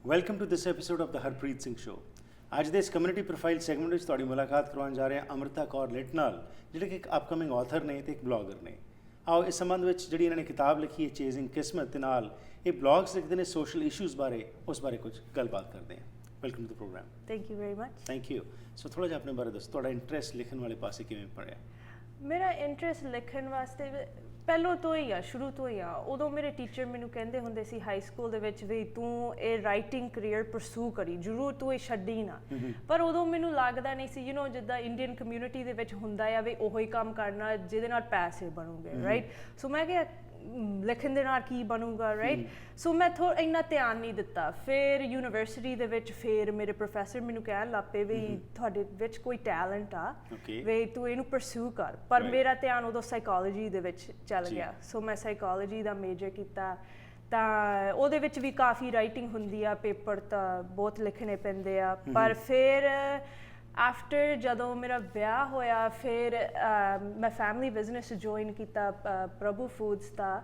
Welcome to this episode of the Harpreet Singh show. ਅੱਜ ਦੇ ਇਸ ਕਮਿਊਨਿਟੀ ਪ੍ਰੋਫਾਈਲ ਸੈਗਮੈਂਟ ਵਿੱਚ ਤੁਹਾਡੀ ਮੁਲਾਕਾਤ ਕਰਵਾਉਣ ਜਾ ਰਹੇ ਹਾਂ ਅੰਮ੍ਰਿਤਾ ਕੌਰ ਲਿਟ ਨਾਲ, ਜਿਹੜੇ ਕਿ ਇੱਕ ਅਪਕਮਿੰਗ ਆਥਰ ਨੇ ਅਤੇ ਇੱਕ ਬਲੌਗਰ ਨੇ। ਆਓ ਇਸ ਸੰਬੰਧ ਵਿੱਚ ਜਿਹੜੀ ਇਹਨਾਂ ਨੇ ਕਿਤਾਬ ਲਿਖੀ ਹੈ ਚੇਜ਼ਿੰਗ ਕਿਸਮਤ ਦੇ ਨਾਲ ਇਹ ਬਲੌਗਸ ਲਿਖਦੇ ਨੇ ਸੋਸ਼ਲ ਇਸ਼ੂਜ਼ ਬਾਰੇ, ਉਸ ਬਾਰੇ ਕੁਝ ਗੱਲਬਾਤ ਕਰਦੇ ਹਾਂ। Welcome to the programme. Thank you very much. Thank you. So ਥੋੜ੍ਹਾ ਜਿਹਾ ਆਪਣੇ ਬਾਰੇ ਦੱਸੋ, ਤੁਹਾਡਾ ਇੰਟਰਸਟ ਲਿਖਣ ਵਾਲੇ ਪਾਸੇ ਕਿਵੇਂ ਪੜਿਆ? ਮੇਰਾ ਇੰਟਰਸਟ ਲਿਖਣ ਵਾਸਤੇ ਪਹਿਲੋਂ ਤੋਂ ਹੀ ਆ, ਸ਼ੁਰੂ ਤੋਂ ਹੀ ਆ। ਉਦੋਂ ਮੇਰੇ ਟੀਚਰ ਮੈਨੂੰ ਕਹਿੰਦੇ ਹੁੰਦੇ ਸੀ ਹਾਈ ਸਕੂਲ ਦੇ ਵਿੱਚ ਵੀ ਤੂੰ ਇਹ ਰਾਈਟਿੰਗ ਕਰੀਅਰ ਪਰਸੂ ਕਰੀ, ਜ਼ਰੂਰ ਤੂੰ ਇਹ ਛੱਡੀ ਨਾ। ਪਰ ਉਦੋਂ ਮੈਨੂੰ ਲੱਗਦਾ ਨਹੀਂ ਸੀ ਜਿੱਦਾਂ ਇੰਡੀਅਨ ਕਮਿਊਨਿਟੀ ਦੇ ਵਿੱਚ ਹੁੰਦਾ ਆ ਵੀ ਉਹੀ ਕੰਮ ਕਰਨਾ ਜਿਹਦੇ ਨਾਲ ਪੈਸੇ ਬਣੂਗੇ, ਰਾਈਟ। ਸੋ ਮੈਂ ਕਿਹਾ ਲਿਖਣ ਦੇ ਨਾਲ ਕੀ ਬਣੂਗਾ, ਰਾਈਟ। ਸੋ ਮੈਂ ਇੰਨਾ ਧਿਆਨ ਨਹੀਂ ਦਿੱਤਾ। ਫਿਰ ਯੂਨੀਵਰਸਿਟੀ ਦੇ ਵਿੱਚ ਫਿਰ ਮੇਰੇ ਪ੍ਰੋਫੈਸਰ ਮੈਨੂੰ ਕਹਿਣ ਲੱਗ ਪਏ ਵੀ ਤੁਹਾਡੇ ਵਿੱਚ ਕੋਈ ਟੈਲੈਂਟ ਆ ਵੀ ਤੂੰ ਇਹਨੂੰ ਪਰਸੂ ਕਰ। ਪਰ ਮੇਰਾ ਧਿਆਨ ਉਦੋਂ ਸਾਈਕੋਲੋਜੀ ਦੇ ਵਿੱਚ ਚੱਲ ਗਿਆ। ਸੋ ਮੈਂ ਸਾਈਕੋਲੋਜੀ ਦਾ ਮੇਜਰ ਕੀਤਾ। ਤਾਂ ਉਹਦੇ ਵਿੱਚ ਵੀ ਕਾਫੀ ਰਾਈਟਿੰਗ ਹੁੰਦੀ ਆ, ਪੇਪਰ ਤਾਂ ਬਹੁਤ ਲਿਖਣੇ ਪੈਂਦੇ ਆ। ਪਰ ਫਿਰ ਆਫਟਰ ਜਦੋਂ ਮੇਰਾ ਵਿਆਹ ਹੋਇਆ ਫਿਰ ਮੈਂ ਫੈਮਿਲੀ ਬਿਜ਼ਨਸ ਜੁਆਇਨ ਕੀਤਾ ਪ੍ਰਭੂ ਫੂਡਸ ਦਾ।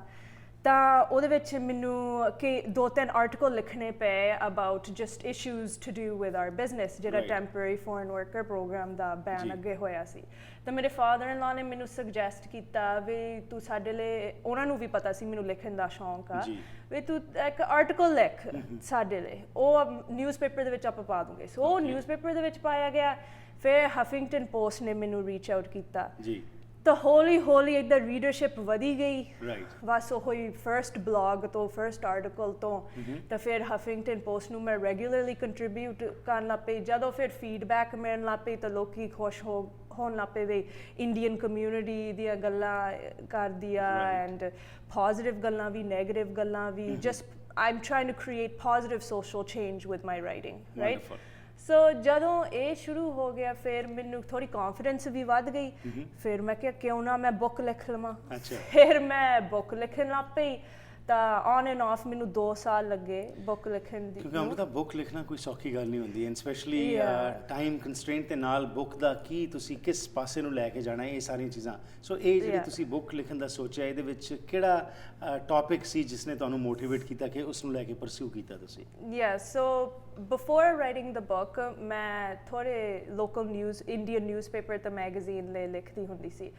ਤਾਂ ਉਹਦੇ ਵਿੱਚ ਮੈਨੂੰ ਕਿ 2-3 ਆਰਟੀਕਲ ਲਿਖਣੇ ਪਏ about just issues to do with our business, ਜਿਹੜਾ ਟੈਂਪਰੇਰੀ ਫੋਰਨ ਵਰਕਰ ਪ੍ਰੋਗਰਾਮ ਦਾ ਬੈਨ ਅੱਗੇ ਹੋਇਆ ਸੀ। ਤਾਂ ਮੇਰੇ ਫਾਦਰ ਇਨ ਲਾ ਨੇ ਮੈਨੂੰ ਸੁਜੈਸਟ ਕੀਤਾ ਵੀ ਤੂੰ ਸਾਡੇ ਲਈ, ਉਹਨਾਂ ਨੂੰ ਵੀ ਪਤਾ ਸੀ ਮੈਨੂੰ ਲਿਖਣ ਦਾ ਸ਼ੌਂਕ ਆ, ਵੀ ਤੂੰ ਇੱਕ ਆਰਟੀਕਲ ਲਿਖ ਸਾਡੇ ਲਈ, ਉਹ ਨਿਊਜ਼ਪੇਪਰ ਦੇ ਵਿੱਚ ਆਪਾਂ ਪਾ ਦੂੰਗੇ। ਸੋ ਉਹ ਨਿਊਜ਼ਪੇਪਰ ਦੇ ਵਿੱਚ ਪਾਇਆ ਗਿਆ। ਫਿਰ ਹਫਿੰਗਟਨ ਪੋਸਟ ਨੇ ਮੈਨੂੰ ਰੀਚ ਆਊਟ ਕੀਤਾ। ਤਾਂ ਹੌਲੀ ਹੌਲੀ ਇੱਧਰ ਰੀਡਰਸ਼ਿਪ ਵਧੀ ਗਈ। ਬਸ ਉਹ ਹੀ ਫਰਸਟ ਬਲੌਗ ਤੋਂ, ਫਰਸਟ ਆਰਟੀਕਲ ਤੋਂ। ਤਾਂ ਫਿਰ ਹਫਿੰਗਟਨ ਪੋਸਟ ਨੂੰ ਮੈਂ ਰੈਗੂਲਰਲੀ ਕੰਟਰੀਬਿਊਟ ਕਰਨ ਲੱਗ ਪਈ। ਜਦੋਂ ਫਿਰ ਫੀਡਬੈਕ ਮਿਲਣ ਲੱਗ ਪਈ ਤਾਂ ਲੋਕੀ ਖੁਸ਼ ਹੋਣ ਲੱਗ ਪਏ ਵੀ ਇੰਡੀਅਨ ਕਮਿਊਨਿਟੀ ਦੀਆਂ ਗੱਲਾਂ ਕਰਦੀ ਆ, ਐਂਡ ਪੋਜ਼ਿਟਿਵ ਗੱਲਾਂ ਵੀ, ਨੈਗੇਟਿਵ ਗੱਲਾਂ ਵੀ। Just I am trying to create positive social change with my writing, right. So ਜਦੋਂ ਇਹ ਸ਼ੁਰੂ ਹੋ ਗਿਆ ਫਿਰ ਮੈਨੂੰ ਥੋੜ੍ਹੀ ਕੌਨਫੀਡੈਂਸ ਵੀ ਵੱਧ ਗਈ। ਫਿਰ ਮੈਂ ਕਿਹਾ ਕਿਉਂ ਨਾ ਮੈਂ ਬੁੱਕ ਲਿਖ ਲਵਾਂ। ਫਿਰ ਮੈਂ ਬੁੱਕ ਲਿਖਣ ਲੱਗ ਪਈ। ਤਾਂ ਔਨ ਐਂਡ ਆਫ ਮੈਨੂੰ 2 ਸਾਲ ਲੱਗੇ ਬੁੱਕ ਲਿਖਣ ਦੀ। ਕਿਉਂਕਿ ਅੰਮ੍ਰਿਤਾ ਬੁੱਕ ਲਿਖਣਾ ਕੋਈ ਸੌਖੀ ਗੱਲ ਨਹੀਂ ਹੁੰਦੀ, ਐਂਡ ਸਪੈਸ਼ਲੀ ਟਾਈਮ ਕੰਸਟ੍ਰੇਂਟ ਦੇ ਨਾਲ ਬੁੱਕ ਦਾ ਕੀ ਤੁਸੀਂ ਕਿਸ ਪਾਸੇ ਨੂੰ ਲੈ ਕੇ ਜਾਣਾ, ਇਹ ਸਾਰੀਆਂ ਚੀਜ਼ਾਂ। ਸੋ ਇਹ ਜਿਹੜੀ ਤੁਸੀਂ ਬੁੱਕ ਲਿਖਣ ਦਾ ਸੋਚਿਆ, ਇਹਦੇ ਵਿੱਚ ਕਿਹੜਾ ਟੌਪਿਕ ਸੀ ਜਿਸ ਨੇ ਤੁਹਾਨੂੰ ਮੋਟੀਵੇਟ ਕੀਤਾ ਕਿ ਉਸ ਨੂੰ ਲੈ ਕੇ ਪਰਸਿਊ ਕੀਤਾ ਤੁਸੀਂ? ਸੋ ਬਿਫੋਰ ਰਾਈਟਿੰਗ ਦ ਬੁੱਕ ਮੈਂ ਥੋੜ੍ਹੇ ਲੋਕਲ ਨਿਊਜ਼, ਇੰਡੀਅਨ ਨਿਊਜ਼ਪੇਪਰ ਤੇ ਮੈਗਜ਼ੀਨ ਲਈ ਲਿਖਦੀ ਹੁੰਦੀ ਸੀ।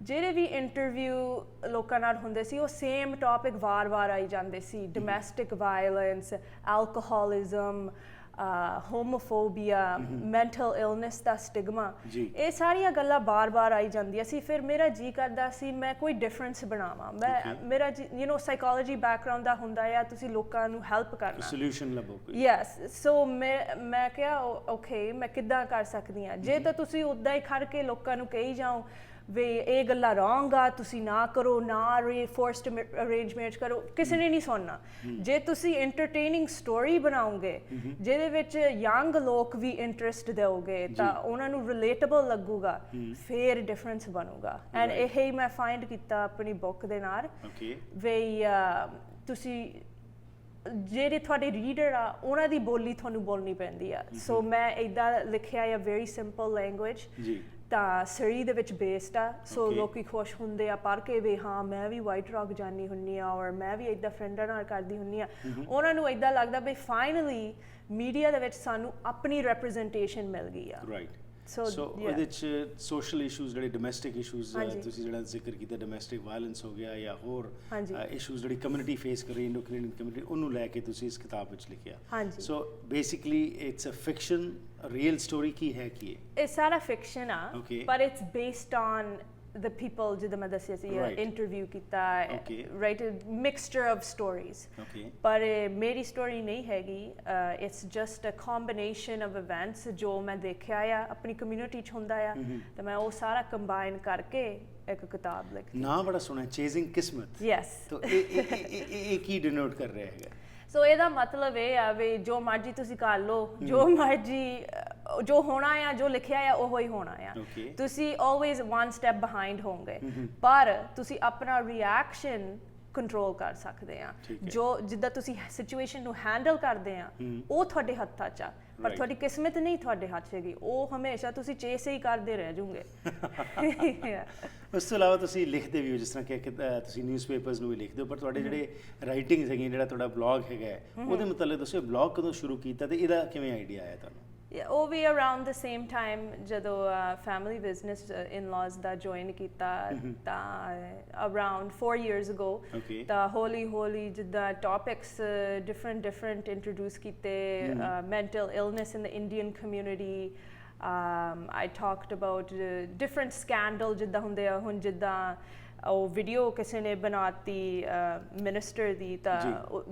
ਜਿਹੜੇ ਵੀ ਇੰਟਰਵਿਊ ਲੋਕਾਂ ਨਾਲ ਹੁੰਦੇ ਸੀ ਉਹ ਸੇਮ ਟੌਪਿਕ ਵਾਰ-ਵਾਰ ਆਈ ਜਾਂਦੇ ਸੀ। Domestic violence, ਐਲਕੋਹੋਲਿਜ਼ਮ, homophobia, mental illness ਦਾ ਸਟਿਗਮਾ, ਇਹ ਸਾਰੀਆਂ ਗੱਲਾਂ ਬਾਰ-ਬਾਰ ਆਈ ਜਾਂਦੀਆਂ ਸੀ। ਫਿਰ ਮੇਰਾ ਜੀ ਕਰਦਾ ਸੀ ਮੈਂ ਕੋਈ ਡਿਫਰੈਂਸ ਬਣਾਵਾਂ। ਮੇਰਾ ਸਾਈਕੋਲੋਜੀ ਬੈਕਗਰਾਊਂਡ ਦਾ ਹੁੰਦਾ ਆ, ਤੁਸੀਂ ਲੋਕਾਂ ਨੂੰ ਹੈਲਪ ਕਰਨਾ, ਸੋਲੂਸ਼ਨ ਲੱਭੋ। ਸੋ ਮੈਂ ਕਿਹਾ ਓਕੇ ਮੈਂ ਕਿੱਦਾਂ ਕਰ ਸਕਦੀ ਹਾਂ। ਜੇ ਤਾਂ ਤੁਸੀਂ ਉੱਦਾਂ ਹੀ ਖੜ ਕੇ ਲੋਕਾਂ ਨੂੰ ਕਹੀ ਜਾਓ ਵੀ ਇਹ ਗੱਲਾਂ ਰੋਂਗ ਆ, ਤੁਸੀਂ ਨਾ ਕਰੋ, ਨਾ ਫੋਰਸਡ ਅਰੇਂਜਮੈਂਟ ਕਰੋ, ਕਿਸੇ ਨੇ ਨਹੀਂ ਸੁਣਨਾ। ਜੇ ਤੁਸੀਂ ਐਂਟਰਟੇਨਿੰਗ ਸਟੋਰੀ ਬਣਾਓਗੇ ਜਿਹਦੇ ਵਿੱਚ ਯੰਗ ਲੋਕ ਵੀ ਇੰਟਰਸਟ ਦਿਓਗੇ ਤਾਂ ਉਹਨਾਂ ਨੂੰ ਰਿਲੇਟੇਬਲ ਲੱਗੂਗਾ, ਫਿਰ ਡਿਫਰੈਂਸ ਬਣੂਗਾ। ਐਂਡ ਇਹ ਹੀ ਮੈਂ ਫਾਈਂਡ ਕੀਤਾ ਆਪਣੀ ਬੁੱਕ ਦੇ ਨਾਲ ਵੀ ਤੁਸੀਂ ਜਿਹੜੇ ਤੁਹਾਡੇ ਰੀਡਰ ਆ ਉਹਨਾਂ ਦੀ ਬੋਲੀ ਤੁਹਾਨੂੰ ਬੋਲਣੀ ਪੈਂਦੀ ਆ। ਸੋ ਮੈਂ ਇੱਦਾਂ ਲਿਖਿਆ ਆ, ਵੈਰੀ ਸਿੰਪਲ ਲੈਂਗੁਏਜ। ਤਾਂ ਸਰੀ ਦੇ ਵਿੱਚ ਬੇਸਡ ਆ। ਸੋ ਲੋਕੀ ਖੁਸ਼ ਹੁੰਦੇ ਆ ਪੜ੍ਹ ਕੇ ਵੀ ਹਾਂ ਮੈਂ ਵੀ ਵਾਈਟ ਰੌਕ ਜਾਂਦੀ ਹੁੰਦੀ ਆ, ਔਰ ਮੈਂ ਵੀ ਇੱਦਾਂ ਫਰੈਂਡਾਂ ਨਾਲ ਕਰਦੀ ਹੁੰਦੀ ਆ। ਉਹਨਾਂ ਨੂੰ ਇੱਦਾਂ ਲੱਗਦਾ ਵੀ ਫਾਈਨਲੀ ਮੀਡੀਆ ਦੇ ਵਿੱਚ ਸਾਨੂੰ ਆਪਣੀ ਰੈਪਰੈਜ਼ੈਂਟੇਸ਼ਨ ਮਿਲ ਗਈ ਆ। ਸੋ ਉਹਦੇ 'ਚ ਸੋਸ਼ਲ ਇਸ਼ੂਜ਼, ਜਿਹੜੇ ਡੋਮੈਸਟਿਕ ਇਸ਼ੂਜ਼ ਤੁਸੀਂ ਜਿਹੜਾ ਜ਼ਿਕਰ ਕੀਤਾ, ਡੋਮੈਸਟਿਕ ਵਾਇਲੈਂਸ ਹੋ ਗਿਆ ਜਾਂ ਹੋਰ ਇਸ਼ੂਜ਼ ਜਿਹੜੀ ਕਮਿਊਨਿਟੀ ਫੇਸ ਕਰ ਰਹੀ, ਇੰਡੋ ਕੈਨੇਡੀਅਨ ਕਮਿਊਨਿਟੀ, ਉਹਨੂੰ ਲੈ ਕੇ ਤੁਸੀਂ ਇਸ ਕਿਤਾਬ ਵਿੱਚ ਲਿਖਿਆ। So basically it's a fiction, real story ਕੀ ਹੈ? ਕੀ ਇਹ ਸਾਰਾ ਫਿਕਸ਼ਨ ਆ, ਪਰ it's based on the people ਜਿੱਦਾਂ ਮੈਂ ਦੱਸਿਆ ਸੀ ਇੰਟਰਵਿਊ ਕੀਤਾ, ਰਾਈਟ, ਮਿਕਸਚਰ ਆਫ ਸਟੋਰੀਜ਼। ਪਰ ਮੇਰੀ ਸਟੋਰੀ ਨਹੀਂ ਹੈਗੀ, it's just a combination of events ਜੋ ਮੈਂ ਦੇਖਿਆ ਆ, ਆਪਣੀ ਕਮਿਊਨਿਟੀ 'ਚ ਹੁੰਦਾ ਆ, ਤਾਂ ਮੈਂ ਉਹ ਸਾਰਾ ਕੰਬਾਈਨ ਕਰਕੇ ਇੱਕ ਕਿਤਾਬ ਲਿਖੀ। ਨਾਮ ਬੜਾ ਸੋਹਣਾ, ਚੇਜ਼ਿੰਗ ਕਿਸਮਤ। ਤਾਂ ਇਹ ਕੀ ਡਿਨੋਟ ਕਰ ਰਿਹਾ ਹੈਗਾ? ਸੋ ਇਹਦਾ ਮਤਲਬ ਇਹ ਆ ਵੀ ਜੋ ਮਰਜ਼ੀ ਤੁਸੀਂ ਕਰ ਲਓ, ਜੋ ਮਰਜ਼ੀ ਜੋ ਹੋਣਾ ਆ, ਜੋ ਲਿਖਿਆ ਆ ਉਹ ਹੀ ਹੋਣਾ ਆ। ਤੁਸੀਂ ਆਲਵੇਜ਼ 1 ਸਟੈਪ ਬਿਹਾਈਂਡ ਹੋਵੋਗੇ, ਪਰ ਤੁਸੀਂ ਆਪਣਾ ਰਿਐਕਸ਼ਨ ਕੰਟਰੋਲ ਕਰ ਸਕਦੇ ਆ ਠੀਕ ਹੈ। ਜੋ ਜਿੱਦਾਂ ਤੁਸੀਂ ਸਿਚੁਏਸ਼ਨ ਨੂੰ ਹੈਂਡਲ ਕਰਦੇ ਆ ਉਹ ਤੁਹਾਡੇ ਹੱਥਾਂ 'ਚ ਆ ਪਰ Right. ਤੁਹਾਡੀ ਕਿਸਮਤ ਨਹੀਂ ਤੁਹਾਡੇ ਹੱਥ 'ਚ ਹੈਗੀ ਉਹ ਹਮੇਸ਼ਾ ਤੁਸੀਂ ਚੇਸ ਹੀ ਕਰਦੇ ਰਹਿ ਜਾਓਗੇ ਉਸ ਤੋਂ ਇਲਾਵਾ ਤੁਸੀਂ ਲਿਖਦੇ ਵੀ ਹੋ ਜਿਸ ਤਰ੍ਹਾਂ ਕਿ ਤੁਸੀਂ ਨਿਊਜ਼ਪੇਪਰਸ ਨੂੰ ਵੀ ਲਿਖਦੇ ਹੋ ਪਰ ਤੁਹਾਡੇ ਜਿਹੜੇ ਰਾਈਟਿੰਗਸ ਹੈਗੀਆਂ ਜਿਹੜਾ ਤੁਹਾਡਾ ਬਲੌਗ ਹੈਗਾ ਹੈ, ਉਹਦੇ ਮੁਤਲਕ ਦੱਸੋ ਬਲੌਗ ਕਦੋਂ ਸ਼ੁਰੂ ਕੀਤਾ ਤੇ ਇਹਦਾ ਕਿਵੇਂ ਆਈਡੀਆ ਆਇਆ ਤੁਹਾਨੂੰ? ਉਹ ਵੀ ਅਰਾਊਂਡ ਦ ਸੇਮ ਟਾਈਮ ਜਦੋਂ ਫੈਮਿਲੀ ਬਿਜ਼ਨਸ ਇਨ-ਲਾਜ਼ ਦਾ ਜੁਆਇਨ ਕੀਤਾ ਤਾਂ ਅਰਾਊਂਡ 4 years ago Okay. ਤਾਂ ਹੌਲੀ ਜਿੱਦਾਂ ਟੌਪਿਕਸ ਡਿਫਰੈਂਟ ਇੰਟਰੋਡਿਊਸ ਕੀਤੇ mental illness in the Indian community I talked about different scandal ਜਿੱਦਾਂ ਹੁੰਦੇ ਆ ਹੁਣ ਜਿੱਦਾਂ ਉਹ ਵੀਡੀਓ ਕਿਸੇ ਨੇ ਬਣਾਤੀ ਮਿਨਿਸਟਰ ਦੀ ਤਾਂ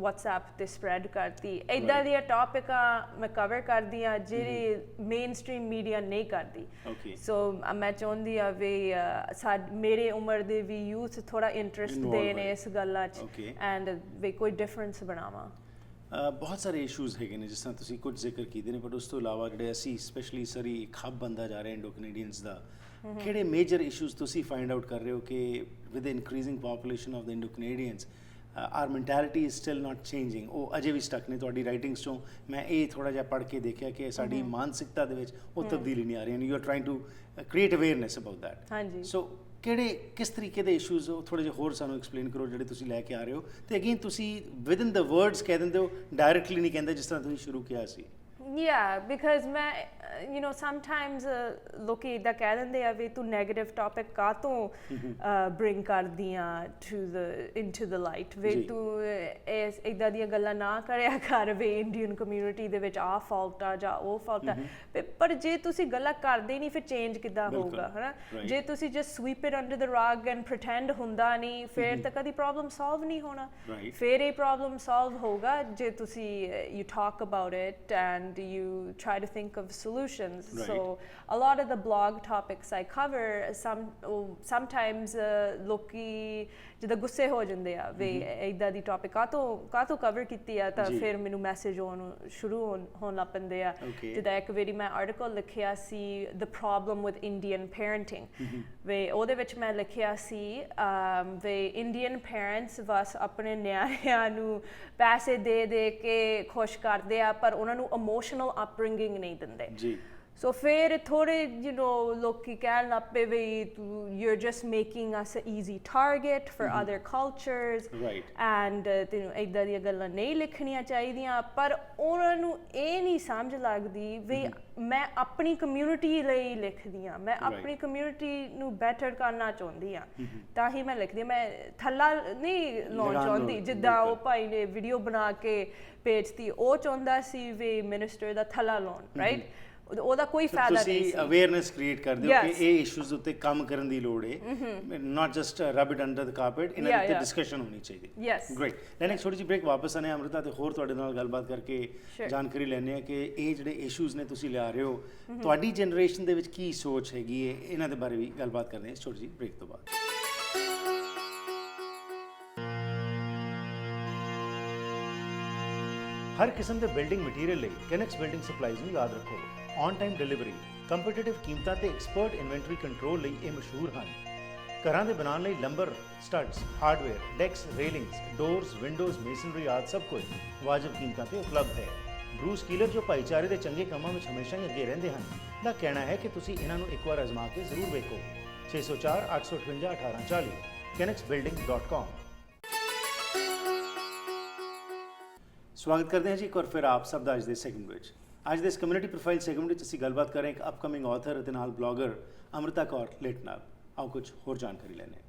WhatsApp ਤੇ ਸਪਰੈਡ ਕਰਤੀ ਇਦਾਂ ਦੀਆਂ ਟੌਪਿਕਾਂ ਮੈਂ ਕਵਰ ਕਰਦੀ ਆ ਜਿਹੜੇ ਮੇਨ ਸਟ੍ਰੀਮ ਮੀਡੀਆ ਨਹੀਂ ਕਰਦੀ ਸੋ ਮੈਂ ਚਾਹੁੰਦੀ ਆ ਵੀ ਮੇਰੇ ਉਮਰ ਦੇ ਵੀ ਯੂਥ ਥੋੜਾ ਇੰਟਰਸਟ ਦੇਣ ਇਸ ਗੱਲਾਂ 'ਚ ਐਂਡ ਵੀ ਕੋਈ ਡਿਫਰੈਂਸ ਬਣਾਵਾਂ। ਬਹੁਤ ਸਾਰੇ ਇਸ਼ੂਜ਼ ਹੈਗੇ ਨੇ ਜਿਸ ਤਰ੍ਹਾਂ ਤੁਸੀਂ ਕੁਝ ਜ਼ਿਕਰ ਕੀਤੇ ਨੇ ਪਰ ਉਸ ਤੋਂ ਇਲਾਵਾ ਜਿਹੜੇ ਅਸੀਂ ਸਪੈਸ਼ਲੀ ਸਰੀ ਇੱਕ ਹੱਬ ਬਣਦਾ ਜਾ ਰਿਹਾ ਇੰਡੋ ਕੈਨੇਡੀਅਨਸ ਦਾ ਕਿਹੜੇ ਮੇਜਰ ਇਸ਼ੂਜ਼ ਤੁਸੀਂ ਫਾਈਂਡ ਆਊਟ ਕਰ ਰਹੇ ਹੋ ਕਿ with increasing population of the Indo Canadians our mentality is still not changing ਉਹ ਅਜੇ ਵੀ ਸਟਕ ਨੇ ਤੁਹਾਡੀ ਰਾਈਟਿੰਗਸ 'ਚੋਂ ਮੈਂ ਇਹ ਥੋੜ੍ਹਾ ਜਿਹਾ ਪੜ੍ਹ ਕੇ ਦੇਖਿਆ ਕਿ ਸਾਡੀ ਮਾਨਸਿਕਤਾ ਦੇ ਵਿੱਚ ਉਹ ਤਬਦੀਲੀ ਨਹੀਂ ਆ ਰਹੀ and you are trying to create awareness about that. ਹਾਂਜੀ ਸੋ ਕਿਸ ਤਰੀਕੇ ਦੇ ਇਸ਼ੂਜ਼ ਉਹ ਥੋੜ੍ਹੇ ਜਿਹੇ ਹੋਰ ਸਾਨੂੰ ਐਕਸਪਲੇਨ ਕਰੋ ਜਿਹੜੇ ਤੁਸੀਂ ਲੈ ਕੇ ਆ ਰਹੇ ਹੋ ਤੇ ਅਗੇਨ ਤੁਸੀਂ ਵਿਦ ਇਨ ਦ ਵਰਡਸ ਕਹਿ ਦਿੰਦੇ ਹੋ ਡਾਇਰੈਕਟਲੀ ਨਹੀਂ ਕਹਿੰਦੇ ਜਿਸ ਤਰ੍ਹਾਂ ਤੁਸੀਂ ਸ਼ੁਰੂ ਕੀਤਾ ਸੀ। Yeah, because ਮੈਂ you know sometimes ਲੋਕੀ ਇੱਦਾਂ ਕਹਿ ਦਿੰਦੇ ਆ ਵੀ ਤੂੰ ਨੈਗੇਟਿਵ ਟੌਪਿਕ ਕਾਹਤੋਂ ਬ੍ਰਿੰਗ ਕਰਦੀ ਆ into the light ਵੀ ਤੂੰ ਇੱਦਾਂ ਦੀਆਂ ਗੱਲਾਂ ਨਾ ਕਰਿਆ ਕਰ ਵੀ ਇੰਡੀਅਨ ਕਮਿਊਨਿਟੀ ਦੇ ਵਿੱਚ ਆਹ ਫਾਲਟ ਆ ਜਾਂ ਉਹ ਫਾਲਟ ਆ ਪਰ ਜੇ ਤੁਸੀਂ ਗੱਲਾਂ ਕਰਦੇ ਨਹੀਂ ਫਿਰ ਚੇਂਜ ਕਿੱਦਾਂ ਹੋਊਗਾ ਹਨਾ ਜੇ ਤੁਸੀਂ just sweep it under the rug and pretend ਹੁੰਦਾ ਨਹੀਂ ਫਿਰ ਤਾਂ ਕਦੀ ਪ੍ਰੋਬਲਮ ਸੋਲਵ ਨਹੀਂ ਹੋਣਾ ਫਿਰ ਇਹ ਪ੍ਰੋਬਲਮ ਸੋਲਵ ਹੋਊਗਾ ਜੇ ਤੁਸੀਂ you talk about it and you try to think of solutions. So a lot of the blog topics I cover sometimes ਲੋਕੀ ਜਿੱਦਾਂ ਗੁੱਸੇ ਹੋ ਜਾਂਦੇ ਆ ਵੀ ਇੱਦਾਂ ਦੀ ਟੌਪਿਕ ਕਾਹਤੋਂ ਕਵਰ ਕੀਤੀ ਆ ਤਾਂ ਫਿਰ ਮੈਨੂੰ ਮੈਸੇਜ ਸ਼ੁਰੂ ਹੋਣ ਲੱਗ ਪੈਂਦੇ ਆ ਜਿੱਦਾਂ ਇੱਕ ਵਾਰੀ ਮੈਂ ਆਰਟੀਕਲ ਲਿਖਿਆ ਸੀ the problem with Indian parenting ਵੀ ਉਹਦੇ ਵਿੱਚ ਮੈਂ ਲਿਖਿਆ ਸੀ ਵੀ ਇੰਡੀਅਨ ਪੇਰੈਂਟਸ ਬਸ ਆਪਣੇ ਨਿਆਣਿਆਂ ਨੂੰ ਪੈਸੇ ਦੇ ਕੇ ਖੁਸ਼ ਕਰਦੇ ਆ ਪਰ ਉਹਨਾਂ ਨੂੰ ਇਮੋਸ਼ਨਲ ਅਪਬ੍ਰਿੰਗਿੰਗ ਨਹੀਂ ਦਿੰਦੇ ਜੀ ਸੋ ਫਿਰ ਥੋੜੇ ਲੋਕੀ ਕਹਿਣ ਲੱਗ ਪਏ ਵੀ you're just making us an easy target for other cultures and ਇੱਦਾਂ ਦੀਆਂ ਗੱਲਾਂ ਨਹੀਂ ਲਿਖਣੀਆਂ ਚਾਹੀਦੀਆਂ ਪਰ ਉਹਨਾਂ ਨੂੰ ਇਹ ਨਹੀਂ ਸਮਝ ਲੱਗਦੀ ਵੀ ਮੈਂ ਆਪਣੀ ਕਮਿਊਨਿਟੀ ਲਈ ਲਿਖਦੀ ਹਾਂ ਮੈਂ ਆਪਣੀ ਕਮਿਊਨਿਟੀ ਨੂੰ ਬੈਟਰ ਕਰਨਾ ਚਾਹੁੰਦੀ ਹਾਂ ਤਾਂ ਹੀ ਮੈਂ ਲਿਖਦੀ ਹਾਂ ਮੈਂ ਥੱਲਾ ਨਹੀਂ ਲਾਉਣਾ ਚਾਹੁੰਦੀ ਜਿੱਦਾਂ ਉਹ ਭਾਈ ਨੇ ਵੀਡੀਓ ਬਣਾ ਕੇ ਭੇਜਤੀ ਉਹ ਚਾਹੁੰਦਾ ਸੀ ਵੀ ਮਿਨਿਸਟਰ ਦਾ ਥੱਲਾ ਲਾਉਣ ਰਾਈਟ ਉਹਦਾ ਕੋਈ ਫਾਇਦਾ ਨਹੀਂ ਸੀ। ਤੁਸੀਂ ਅਵੇਅਰਨੈਸ ਕ੍ਰੀਏਟ ਕਰਦੇ ਹੋ ਕਿ ਇਹ ਇਸ਼ੂਜ਼ ਉੱਤੇ ਕੰਮ ਕਰਨ ਦੀ ਲੋੜ ਹੈ not just rub it under the carpet ਇਹਨਾਂ ਉੱਤੇ ਡਿਸਕਸ਼ਨ ਹੋਣੀ ਚਾਹੀਦੀ। ਗ੍ਰੇਟ ਲੈਨ ਇੱਕ ਛੋਟੀ ਜਿਹੀ ਬ੍ਰੇਕ ਵਾਪਸ ਆਨੇ ਅੰਮ੍ਰਿਤਾ ਤੇ ਹੋਰ ਤੁਹਾਡੇ ਨਾਲ ਗੱਲਬਾਤ ਕਰਕੇ ਜਾਣਕਾਰੀ ਲੈਣੇ ਆ ਕਿ ਇਹ ਜਿਹੜੇ ਇਸ਼ੂਜ਼ ਨੇ ਤੁਸੀਂ ਲਿਆ ਰਹੇ ਹੋ ਤੁਹਾਡੀ ਜਨਰੇਸ਼ਨ ਦੇ ਵਿੱਚ ਕੀ ਸੋਚ ਹੈਗੀ ਹੈ ਇਹਨਾਂ ਦੇ ਬਾਰੇ ਵੀ ਗੱਲਬਾਤ ਕਰਦੇ ਹਾਂ ਇਸ ਛੋਟੀ ਜਿਹੀ ਬ੍ਰੇਕ ਤੋਂ ਬਾਅਦ। ਹਰ ਕਿਸਮ ਦੇ ਬਿਲਡਿੰਗ ਮਟੀਰੀਅਲ ਲਈ ਕੈਨੈਕਸ ਬਿਲਡਿੰਗ ਸਪਲਾਈਜ਼ ਨੂੰ ਯਾਦ ਰੱਖੋ ਔਨ ਟਾਈਮ ਡਿਲੀਵਰੀ ਕੰਪੀਟੀਟਿਵ ਕੀਮਤਾਂ ਤੇ ਐਕਸਪਰਟ ਇਨਵੈਂਟਰੀ ਕੰਟਰੋਲ ਲਈ ਇਹ ਮਸ਼ਹੂਰ ਹਨ। ਘਰਾਂ ਦੇ ਬਣਾਉਣ ਲਈ ਲੰਬਰ ਸਟੱਡਸ ਹਾਰਡਵੇਅਰ ਡੈਕਸ ਰੇਲਿੰਗਸ ਡੋਰਸ ਵਿੰਡੋਜ਼ ਮੇਸਨਰੀ ਆਦਿ ਸਭ ਕੁਝ ਵਾਜਬ ਕੀਮਤਾਂ ਤੇ ਉਪਲਬਧ ਹੈ। ਬਰੂਸ ਕੀਲਰ ਜੋ ਭਾਈਚਾਰੇ ਦੇ ਚੰਗੇ ਕੰਮਾਂ ਵਿੱਚ ਹਮੇਸ਼ਾ ਹੀ ਅੱਗੇ ਰਹਿੰਦੇ ਹਨ ਦਾ ਕਹਿਣਾ ਹੈ ਕਿ ਤੁਸੀਂ ਇਹਨਾਂ ਨੂੰ ਇੱਕ ਵਾਰ ਅਜ਼ਮਾ ਕੇ ਜ਼ਰੂਰ ਵੇਖੋ। 604 858 1840 kenexbuilding.com। ਸਵਾਗਤ ਕਰਦੇ ਹਾਂ ਜੀ ਇੱਕ ਵਾਰ ਫਿਰ ਆਪ ਸਭ ਦਾ ਅੱਜ ਦੇ ਸੈਗਮੈਂਟ ਵਿੱਚ। ਅੱਜ ਦੇ ਇਸ ਕਮਿਊਨਿਟੀ ਪ੍ਰੋਫਾਈਲ ਸੈਗਮੈਂਟ ਵਿੱਚ ਅਸੀਂ ਗੱਲਬਾਤ ਕਰ ਰਹੇ ਹਾਂ ਇੱਕ ਅਪਕਮਿੰਗ ਆਥਰ ਅਤੇ ਨਾਲ ਬਲੌਗਰ ਅੰਮ੍ਰਿਤਾ ਕੌਰ ਲਿਟ ਨਾਲ। ਆਓ ਕੁਝ ਹੋਰ ਜਾਣਕਾਰੀ ਲੈਂਦੇ ਹਾਂ।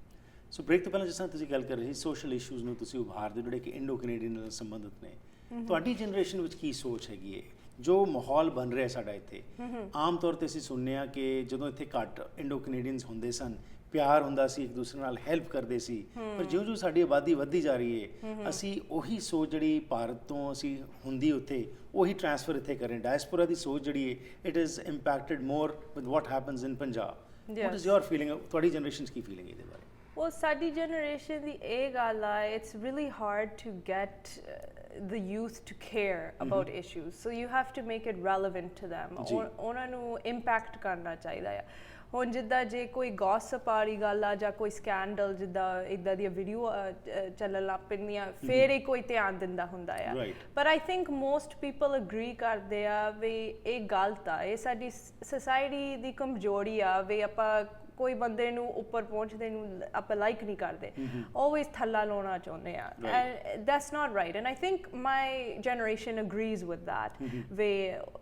ਸੋ ਬ੍ਰੇਕ ਤੋਂ ਪਹਿਲਾਂ ਜਿਸ ਤਰ੍ਹਾਂ ਤੁਸੀਂ ਗੱਲ ਕਰ ਰਹੇ ਸੀ ਸੋਸ਼ਲ ਇਸ਼ੂਜ਼ ਨੂੰ ਤੁਸੀਂ ਉਭਾਰਦੇ ਜਿਹੜੇ ਕਿ ਇੰਡੋ ਕੈਨੇਡੀਅਨ ਨਾਲ ਸੰਬੰਧਿਤ ਨੇ ਤੁਹਾਡੀ ਜਨਰੇਸ਼ਨ ਵਿੱਚ ਕੀ ਸੋਚ ਹੈਗੀ ਹੈ ਜੋ ਮਾਹੌਲ ਬਣ ਰਿਹਾ ਸਾਡਾ ਇੱਥੇ ਆਮ ਤੌਰ 'ਤੇ ਅਸੀਂ ਸੁਣਦੇ ਹਾਂ ਕਿ ਜਦੋਂ ਇੱਥੇ ਘੱਟ ਇੰਡੋ ਕੈਨੇਡੀਅਨਸ ਹੁੰਦੇ ਸਨ ਪਿਆਰ ਹੁੰਦਾ ਸੀ ਇੱਕ ਦੂਸਰੇ ਨਾਲ ਹੈਲਪ ਕਰਦੇ ਸੀ ਪਰ ਜਿਉਂ-ਜਿਉਂ ਸਾਡੀ ਆਬਾਦੀ ਵੱਧਦੀ ਜਾ ਰਹੀ ਹੈ ਅਸੀਂ ਉਹੀ ਸੋਚ ਜਿਹੜੀ ਭਾਰਤ ਤੋਂ ਅਸੀਂ ਹੁੰਦੀ ਉੱਥੇ ਉਹੀ ਟ੍ਰਾਂਸਫਰ ਇੱਥੇ ਕਰ ਰਹੇ ਡਾਇਸਪੋਰਾ ਦੀ ਸੋਚ ਜਿਹੜੀ ਹੈ it is impacted more with what happens in Punjab. What is your feeling ਤੁਹਾਡੀ ਜਨਰੇਸ਼ਨ ਕੀ ਫੀਲਿੰਗ ਇਹਦੇ ਬਾਰੇ? ਉਹ ਸਾਡੀ ਜਨਰੇਸ਼ਨ ਦੀ ਇਹ ਗੱਲ ਆ it's really hard to get the youth to care about issues so you have to make it relevant to them ਉਹਨਾਂ ਨੂੰ impact ਕਰਨਾ ਚਾਹੀਦਾ ਆ। ਹੁਣ ਜਿੱਦਾਂ ਜੇ ਕੋਈ ਗੌਸਪ ਵਾਲੀ ਗੱਲ ਆ ਜਾਂ ਕੋਈ ਸਕੈਂਡਲ ਜਿੱਦਾਂ ਇਦਾਂ ਦੀਆਂ ਵੀਡੀਓ ਚੱਲਣ ਲੱਗ ਪੈਂਦੀਆਂ ਫਿਰ ਹੀ ਕੋਈ ਧਿਆਨ ਦਿੰਦਾ ਹੁੰਦਾ ਆ ਪਰ I think most people agree ਕਰਦੇ ਆ ਵੀ ਇਹ ਗਲਤ ਆ ਇਹ ਸਾਡੀ ਸੋਸਾਇਟੀ ਦੀ ਕਮਜ਼ੋਰੀ ਆ ਵੀ ਆਪਾਂ ਕੋਈ ਬੰਦੇ ਨੂੰ ਉੱਪਰ ਪਹੁੰਚਦੇ ਨੂੰ ਆਪਾਂ ਲਾਈਕ ਨਹੀਂ ਕਰਦੇ ਆਲਵੇਜ਼ ਥੱਲਾ ਲਾਉਣਾ ਚਾਹੁੰਦੇ ਆ and that's not right and I think my generation agrees with that way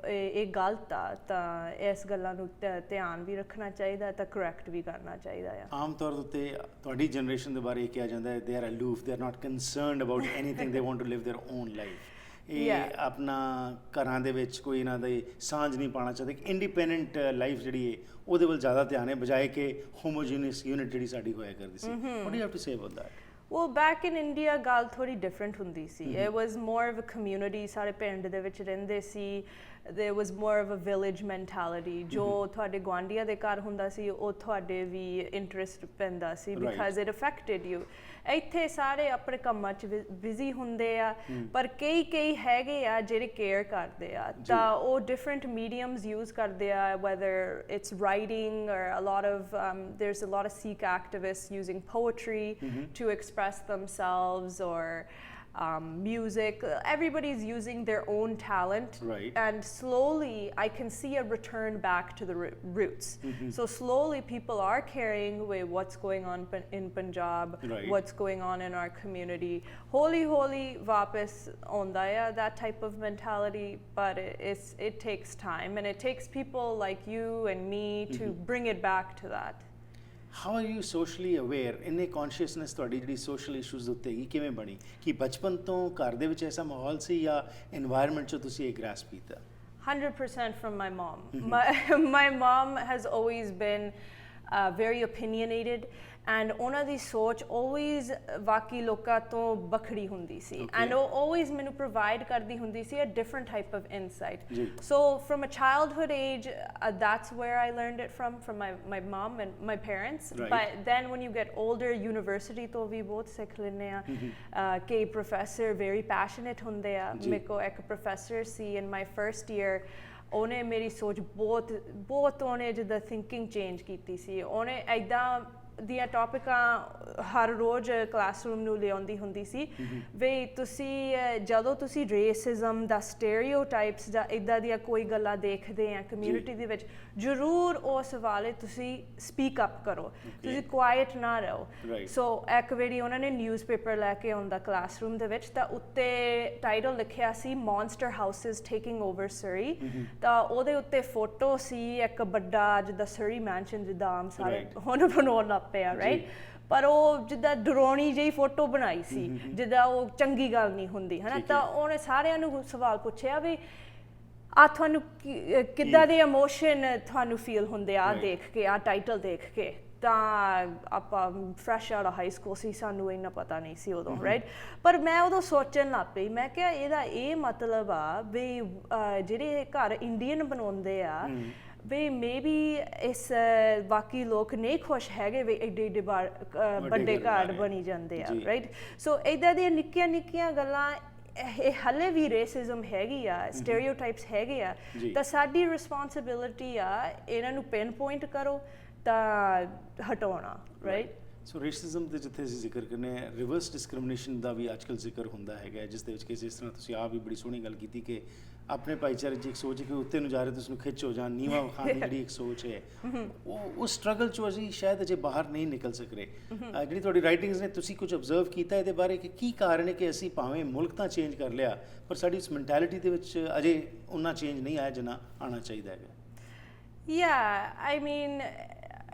ਇਹ ਗਲਤ ਆ ਤਾਂ ਇਸ ਗੱਲਾਂ ਨੂੰ ਧਿਆਨ ਵੀ ਰੱਖਣਾ ਚਾਹੀਦਾ ਤਾਂ ਕਰੈਕਟ ਵੀ ਕਰਨਾ ਚਾਹੀਦਾ ਆ ਆਮ ਤੌਰ ਉੱਤੇ ਤੁਹਾਡੀ ਜਨਰੇਸ਼ਨ ਦੇ ਬਾਰੇ ਕਿਹਾ ਜਾਂਦਾ ਹੈ ਦੇ are aloof they are not concerned about anything they want to live their own life ਇਹ ਆਪਣਾ ਘਰਾਂ ਦੇ ਵਿੱਚ ਕੋਈ ਇਹਨਾਂ ਦੇ ਸਾਂਝ ਨਹੀਂ ਪਾਉਣਾ ਚਾਹੁੰਦੇ ਇੰਡੀਪੈਂਡੈਂਟ ਲਾਈਫ ਜਿਹੜੀ ਹੈ ਉਹਦੇ ਵੱਲ ਜ਼ਿਆਦਾ ਧਿਆਨ ਹੈ ਬਜਾਏ ਕਿ ਹੋਮੋਜੀਨੀਅਸ ਯੂਨਿਟ ਜਿਹੜੀ ਸਾਡੀ ਹੋਇਆ ਕਰਦੀ ਸੀ what do you have to say about that Well, back in India, ਗੱਲ ਥੋੜੀ different ਹੁੰਦੀ ਸੀ it was more of a community ਸਾਰੇ ਪਿੰਡ ਦੇ ਵਿੱਚ ਰਹਿੰਦੇ ਸੀ there was more of a village mentality ਜੋ ਤੁਹਾਡੇ ਗੁਆਂਢੀਆਂ ਦੇ ਘਰ ਹੁੰਦਾ ਸੀ ਉਹ ਤੁਹਾਡੇ ਵੀ ਇੰਟਰਸਟ ਪੈਂਦਾ ਸੀ because it affected you ਇੱਥੇ ਸਾਰੇ ਆਪਣੇ ਕੰਮਾਂ 'ਚ ਬਿਜ਼ੀ ਹੁੰਦੇ ਆ ਪਰ ਕਈ ਹੈਗੇ ਆ ਜਿਹੜੇ ਕੇਅਰ ਕਰਦੇ ਆ ਤਾਂ ਉਹ different mediums use ਕਰਦੇ ਆ whether it's writing or a lot of there's a lot of Sikh activists using poetry to express themselves or music everybody's using their own talent and slowly I can see a return back to the roots so slowly people are carrying away what's going on in Punjab what's going on in our community holi vapas aunda hai that type of mentality but it takes time and it takes people like you and me to bring it back to that How are you socially aware ਇੰਨੇ consciousness ਤੁਹਾਡੀ ਜਿਹੜੀ social issues ਉੱਤੇ ਹੀ ਕਿਵੇਂ ਬਣੀ ਕਿ ਬਚਪਨ ਤੋਂ ਘਰ ਦੇ ਵਿੱਚ ਐਸਾ ਮਾਹੌਲ ਸੀ ਜਾਂ environment 'ਚੋਂ ਤੁਸੀਂ ਇਹ grasp ਕੀਤਾ 100% from my mom my mom has always been very opinionated and ਉਹਨਾਂ ਦੀ ਸੋਚ always ਬਾਕੀ ਲੋਕਾਂ ਤੋਂ ਵੱਖਰੀ ਹੁੰਦੀ ਸੀ and ਉਹ always ਮੈਨੂੰ provide ਕਰਦੀ ਹੁੰਦੀ ਸੀ a different type of insight so from a childhood age that's where I learned it from my mom and my parents but then when you get older university ਤੋਂ ਵੀ ਬਹੁਤ ਸਿੱਖ ਲੈਂਦੇ ਆ ਕਈ professor very passionate ਹੁੰਦੇ ਆ ਮੇਰੇ ਕੋਲ ਇੱਕ professor C in my first year ਉਹਨੇ ਮੇਰੀ ਸੋਚ ਬਹੁਤ ਉਹਨੇ ਜਿੱਦਾਂ thinking change ਕੀਤੀ ਸੀ ਉਹਨੇ ਇੱਦਾਂ ਦੀਆਂ ਟੌਪਿਕਾਂ ਹਰ ਰੋਜ਼ ਕਲਾਸਰੂਮ ਨੂੰ ਲਿਆਉਂਦੀ ਹੁੰਦੀ ਸੀ ਵੀ ਤੁਸੀਂ ਜਦੋਂ ਤੁਸੀਂ ਰੇਸਿਜ਼ਮ ਦਾ ਸਟੇਰੀਓਟਾਈਪਸ ਜਾਂ ਇੱਦਾਂ ਦੀਆਂ ਕੋਈ ਗੱਲਾਂ ਦੇਖਦੇ ਆ ਕਮਿਊਨਿਟੀ ਦੇ ਵਿੱਚ ਜ਼ਰੂਰ ਉਸ ਵਾਲੇ ਤੁਸੀਂ ਸਪੀਕ ਅਪ ਕਰੋ ਤੁਸੀਂ ਕੁਆਇਟ ਨਾ ਰਹੋ ਸੋ ਇੱਕ ਵਾਰੀ ਉਹਨਾਂ ਨੇ ਨਿਊਜ਼ਪੇਪਰ ਲੈ ਕੇ ਆਉਂਦਾ ਕਲਾਸਰੂਮ ਦੇ ਵਿੱਚ ਤਾਂ ਉੱਤੇ ਟਾਈਟਲ ਲਿਖਿਆ ਸੀ ਮੌਨਸਟਰ ਹਾਊਸਿਸ ਟੇਕਿੰਗ ਓਵਰ ਸਰੀ ਤਾਂ ਉਹਦੇ ਉੱਤੇ ਫੋਟੋ ਸੀ ਇੱਕ ਵੱਡਾ ਜਿੱਦਾਂ ਸਰੀ ਮੈਂਸ਼ਨ ਜਿੱਦਾਂ ਆਮ ਸਾਰੇ ਹੁਣ ਬਣਾਉਣ ਲੱਗ ਪਿਆ ਰਾਈਟ ਪਰ ਉਹ ਜਿੱਦਾਂ ਡਰਾਉਣੀ ਜਿਹੀ ਫੋਟੋ ਬਣਾਈ ਸੀ ਜਿੱਦਾਂ ਉਹ ਚੰਗੀ ਗੱਲ ਨਹੀਂ ਹੁੰਦੀ ਹੈ ਨਾ ਤਾਂ ਉਹਨੇ ਸਾਰਿਆਂ ਨੂੰ ਸਵਾਲ ਪੁੱਛਿਆ ਵੀ ਆ ਤੁਹਾਨੂੰ ਕਿੱਦਾਂ ਦੇ ਇਮੋਸ਼ਨ ਤੁਹਾਨੂੰ ਫੀਲ ਹੁੰਦੇ ਆ ਦੇਖ ਕੇ ਆ ਟਾਈਟਲ ਦੇਖ ਕੇ ਤਾਂ ਆਪਾਂ fresh out of high school ਸੀ ਸਾਨੂੰ ਇੰਨਾ ਪਤਾ ਨਹੀਂ ਸੀ ਉਦੋਂ ਰਾਈਟ ਪਰ ਮੈਂ ਉਦੋਂ ਸੋਚਣ ਲੱਗ ਪਈ ਮੈਂ ਕਿਹਾ ਇਹਦਾ ਇਹ ਮਤਲਬ ਆ ਵੀ ਜਿਹੜੇ ਘਰ ਇੰਡੀਅਨ ਬਣਾਉਂਦੇ ਆ ਵੀ ਮੇਬੀ ਇਸ ਬਾਕੀ ਲੋਕ ਨਹੀਂ ਖੁਸ਼ ਹੈਗੇ ਵੀ ਏਡੇ ਵੱਡੇ ਘਰ ਬਣੀ ਜਾਂਦੇ ਆ ਰਾਈਟ ਸੋ ਇੱਦਾਂ ਦੀਆਂ ਨਿੱਕੀਆਂ ਗੱਲਾਂ ਇਹ ਹਲੇ ਵੀ ਰੇਸਿਜ਼ਮ ਹੈਗੀ ਆ ਸਟੇਰੀਓਟਾਈਪਸ ਹੈਗੇ ਆ ਤਾਂ ਸਾਡੀ ਰਿਸਪੌਂਸਿਬਿਲਿਟੀ ਆ ਇਹਨਾਂ ਨੂੰ ਪਿਨ ਪੁਆਇੰਟ ਕਰੋ ਤਾਂ ਹਟਾਉਣਾ ਰਾਈਟ ਸੋ ਰੇਸਿਜ਼ਮ ਦੇ ਜਿੱਥੇ ਅਸੀਂ ਜ਼ਿਕਰ ਕਰਨੇ ਆ ਰਿਵਰਸ ਡਿਸਕ੍ਰਿਮੀਨੇਸ਼ਨ ਦਾ ਵੀ ਅੱਜਕੱਲ ਜ਼ਿਕਰ ਹੁੰਦਾ ਹੈਗਾ ਜਿਸ ਦੇ ਵਿੱਚ ਕਿਸੇ ਇਸ ਤਰ੍ਹਾਂ ਤੁਸੀਂ ਆਪ ਵੀ ਬੜੀ ਸੋਹਣੀ ਗੱਲ ਕੀਤੀ ਕਿ ਆਪਣੇ ਭਾਈਚਾਰੇ 'ਚ ਇੱਕ ਸੋਚ ਹੈ ਕਿ ਉੱਤੇ ਨੂੰ ਜਾ ਰਹੇ ਤੁਸੀਂ ਖਿੱਚ ਹੋ ਜਾਣ ਨੀਵਾਂ ਵਿਖਾਉਣ ਦੀ ਜਿਹੜੀ ਇੱਕ ਸੋਚ ਹੈ ਉਹ ਸਟਰਗਲ 'ਚੋਂ ਅਸੀਂ ਸ਼ਾਇਦ ਅਜੇ ਬਾਹਰ ਨਹੀਂ ਨਿਕਲ ਸਕ ਰਹੇ ਜਿਹੜੀ ਤੁਹਾਡੀ ਰਾਈਟਿੰਗਸ ਨੇ ਤੁਸੀਂ ਕੁਝ ਅਬਜ਼ਰਵ ਕੀਤਾ ਇਹਦੇ ਬਾਰੇ ਕਿ ਕੀ ਕਾਰਨ ਹੈ ਕਿ ਅਸੀਂ ਭਾਵੇਂ ਮੁਲਕ ਤਾਂ ਚੇਂਜ ਕਰ ਲਿਆ ਪਰ ਸਾਡੀ ਉਸ ਮੈਂਟੈਲਿਟੀ ਦੇ ਵਿੱਚ ਅਜੇ ਉਨਾ ਚੇਂਜ ਨਹੀਂ ਆਇਆ ਜਿੰਨਾ ਆਉਣਾ ਚਾਹੀਦਾ ਹੈਗਾ ਆਈ ਮੀਨ